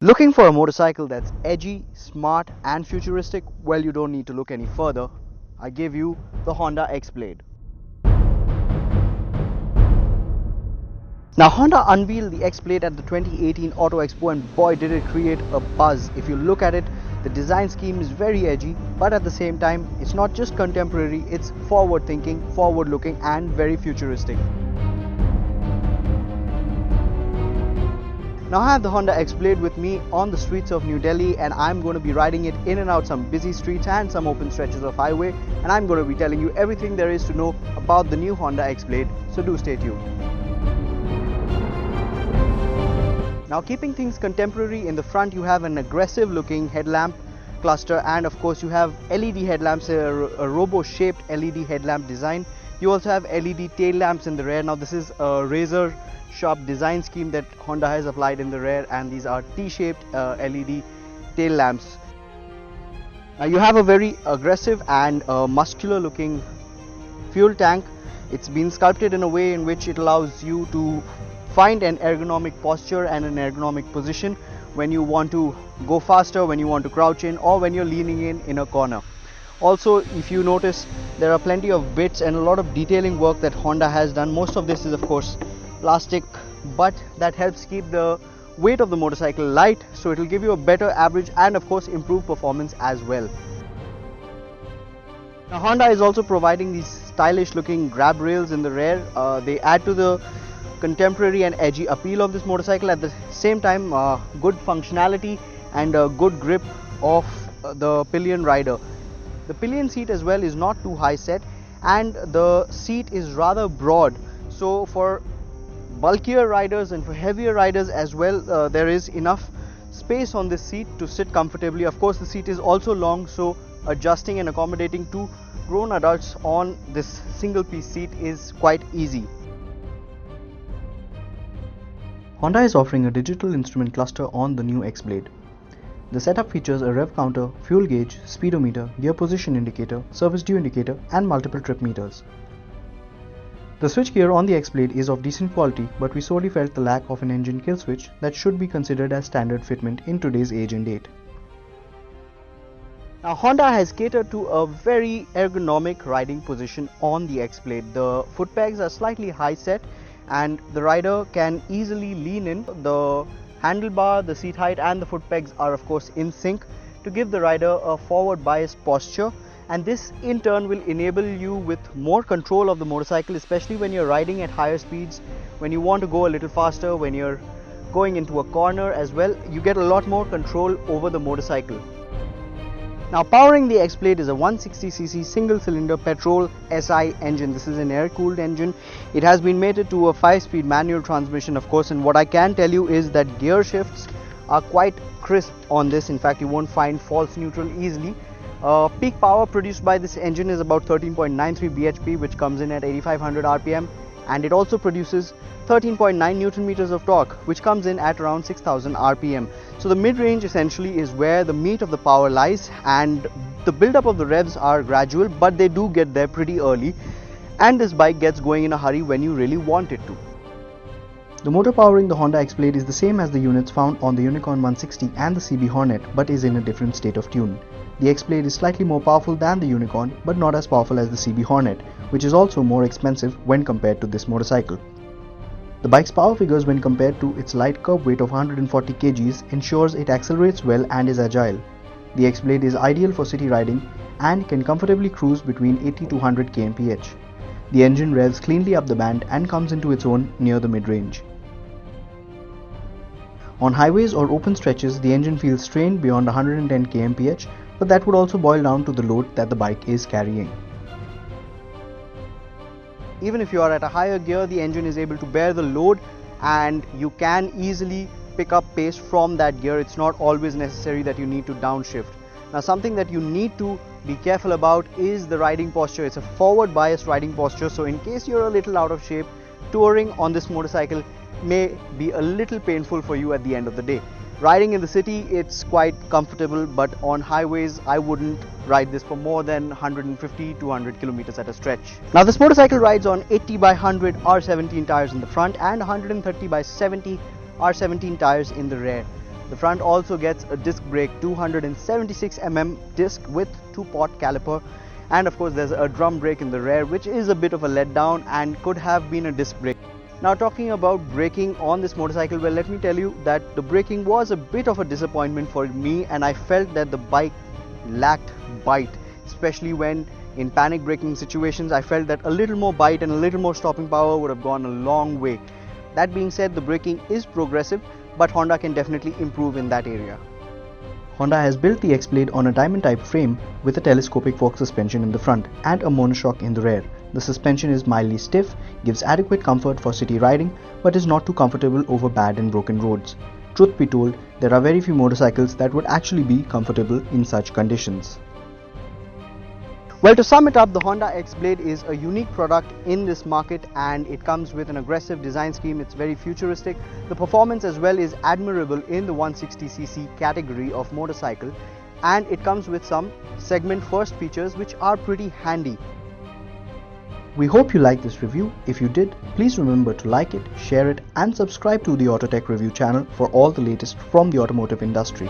Looking for a motorcycle that's edgy, smart and futuristic? Well, you don't need to look any further. I give you the Honda XBlade. Now, Honda unveiled the XBlade at the 2018 Auto Expo and boy did it create a buzz. If you look at it, the design scheme is very edgy, but at the same time it's not just contemporary, it's forward thinking, forward looking and very futuristic. Now I have the Honda XBlade with me on the streets of New Delhi and I'm going to be riding it in and out some busy streets and some open stretches of highway, and I'm going to be telling you everything there is to know about the new Honda XBlade, so do stay tuned. Now, keeping things contemporary, in the front you have an aggressive looking headlamp cluster and of course you have LED headlamps, a robo shaped LED headlamp design. You also have LED tail lamps in the rear. Now this is a razor sharp design scheme that Honda has applied in the rear, and these are T-shaped LED tail lamps. Now you have a very aggressive and muscular looking fuel tank. It's been sculpted in a way in which it allows you to find an ergonomic posture and an ergonomic position when you want to go faster, when you want to crouch in, or when you're leaning in a corner. Also, if you notice, there are plenty of bits and a lot of detailing work that Honda has done. Most of this is of course plastic, but that helps keep the weight of the motorcycle light, so it will give you a better average and of course improve performance as well. Now Honda is also providing these stylish looking grab rails in the rear. They add to the contemporary and edgy appeal of this motorcycle. At the same time, good functionality and a good grip of the pillion rider. The pillion seat as well is not too high set and the seat is rather broad, so for bulkier riders and for heavier riders as well, there is enough space on this seat to sit comfortably. Of course, the seat is also long, so adjusting and accommodating two grown adults on this single piece seat is quite easy. Honda is offering a digital instrument cluster on the new XBlade. The setup features a rev counter, fuel gauge, speedometer, gear position indicator, service due indicator and multiple trip meters. The switchgear on the XBlade is of decent quality, but we sorely felt the lack of an engine kill switch that should be considered as standard fitment in today's age and date. Now Honda has catered to a very ergonomic riding position on the XBlade. The foot pegs are slightly high set and the rider can easily lean in. The handlebar, the seat height and the foot pegs are of course in sync to give the rider a forward biased posture, and this in turn will enable you with more control of the motorcycle, especially when you're riding at higher speeds, when you want to go a little faster, when you're going into a corner as well. You get a lot more control over the motorcycle. Now powering the XBlade is a 160cc single cylinder petrol SI engine. This is an air cooled engine. It has been mated to a 5-speed manual transmission of course, and what I can tell you is that gear shifts are quite crisp on this. In fact, you won't find false neutral easily. Peak power produced by this engine is about 13.93 bhp, which comes in at 8500 rpm, and it also produces 13.9 newton meters of torque, which comes in at around 6000 rpm. So the mid-range essentially is where the meat of the power lies, and the build-up of the revs are gradual, but they do get there pretty early, and this bike gets going in a hurry when you really want it to. The motor powering the Honda XBlade is the same as the units found on the Unicorn 160 and the CB Hornet, but is in a different state of tune. The XBlade is slightly more powerful than the Unicorn, but not as powerful as the CB Hornet, which is also more expensive when compared to this motorcycle. The bike's power figures when compared to its light curb weight of 140 kgs ensures it accelerates well and is agile. The XBlade is ideal for city riding and can comfortably cruise between 80 to 100 kmph. The engine revs cleanly up the band and comes into its own near the mid-range. On highways or open stretches, the engine feels strained beyond 110 kmph, but that would also boil down to the load that the bike is carrying. Even if you are at a higher gear, the engine is able to bear the load and you can easily pick up pace from that gear. It's not always necessary that you need to downshift. Now, something that you need to be careful about is the riding posture. It's a forward biased riding posture, so in case you're a little out of shape, touring on this motorcycle may be a little painful for you at the end of the day. Riding in the city, it's quite comfortable, but on highways, I wouldn't ride this for more than 150 to 200 kilometers at a stretch. Now, this motorcycle rides on 80 by 100 R17 tires in the front and 130 by 70 R17 tires in the rear. The front also gets a disc brake, 276 disc with 2-pot caliper, and of course there's a drum brake in the rear, which is a bit of a letdown and could have been a disc brake. Now, talking about braking on this motorcycle, well, let me tell you that the braking was a bit of a disappointment for me, and I felt that the bike lacked bite, especially when in panic braking situations. I felt that a little more bite and a little more stopping power would have gone a long way. That being said, the braking is progressive, but Honda can definitely improve in that area. Honda has built the XBlade on a diamond type frame with a telescopic fork suspension in the front and a monoshock in the rear. The suspension is mildly stiff, gives adequate comfort for city riding, but is not too comfortable over bad and broken roads. Truth be told, there are very few motorcycles that would actually be comfortable in such conditions. Well, to sum it up, the Honda XBlade is a unique product in this market, and it comes with an aggressive design scheme. It's very futuristic. The performance as well is admirable in the 160cc category of motorcycle, and it comes with some segment first features which are pretty handy. We hope you liked this review. If you did, please remember to like it, share it, and subscribe to the Autotech Review channel for all the latest from the automotive industry.